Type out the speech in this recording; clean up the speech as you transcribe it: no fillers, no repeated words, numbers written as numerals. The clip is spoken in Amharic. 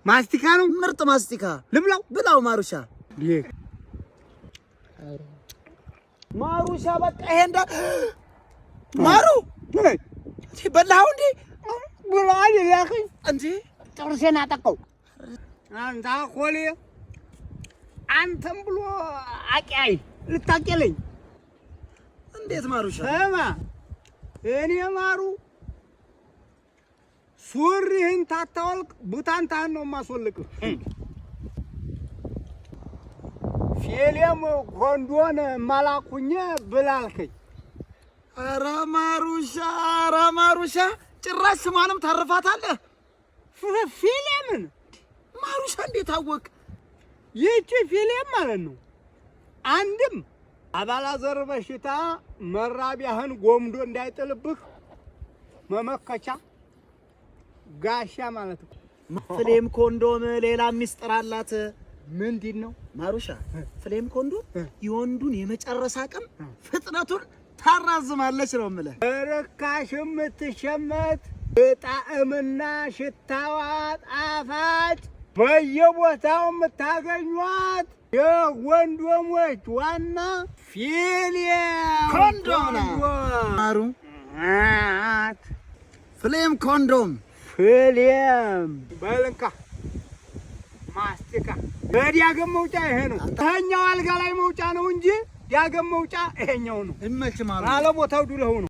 ማስቲካ ነው ምርጥ ማስቲካ ልብላው ብላው ማሩሻ ይሄ ማሩሻ በቃ ይሄ እንዳ ማሩ በላው እንዴ ብሏል ያኺ እንዴ ጥርሴን አጠቀው አንተ ኮሌ አንተም ብሎ አቂያይ ልታቀለኝ እንዴት ማሩሻ ሰማ እኔ ማሩ ሱሪህን ታታወልቅ ቡታንታህን ነው የማስወልቅ ፊልም ኮንዶን ማላኩኝ ብላልከኝ ኧረ ማሩሻ ጭራሽ ስሟንም ታርፋታለህ ፊልምን ማሩሻ እንዴት አወቅ ይህቺ ፊልም ማለት ነው አንድም አባላዘር በሽታ መራቢያህን ጎምዶ እንዳይጥልብህ መመከቻ ጋሻ ማለት ነው ፍሌም ኮንዶም ሌላ ሚስጥር አላት ምንድን ነው ማሩሻ ፍሌም ኮንዶም የወንዱን የመጨረስ አቅም ፍጥነቱን ታራዝማለች ነው የምልህ ርካሽም የምትሸመት ጣዕምና ሽታዋ ጣፋጭ በየቦታው የምታገኟት የወንዶሞች ዋና ፊልም ኮንዶም ነው ማሩ ፍሌም ኮንዶም ፊልም በልንካ ማስቲካ በዲያገም መውጫ ይሄ ነው ተኛው አልጋ ላይ መውጫ ነው እንጂ ዲያገም መውጫ ይሄኛው ነው እመች ማሩ አለ ቦታው ዱለው ነው